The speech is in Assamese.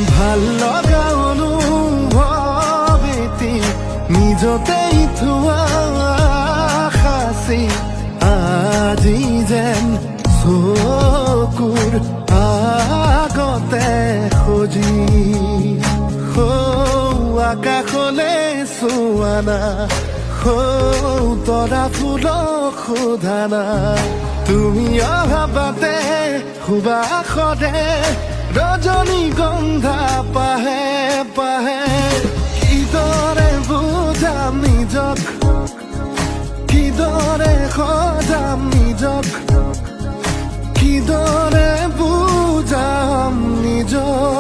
ভাল লগা অনুভৱ এটি নিজতেই থোৱা সাঁচি আজি যেন চকুৰ আগতে সজি আকাশলে চোৱা না তৰা ফুলক সোধা না তুমি অহা বাটে সুবাসৰে ৰজনীগন্ধা পাহে পাহে কিদৰে বুজাম নিজক কিদৰে সজাম নিজক কিদৰে বুজাম নিজক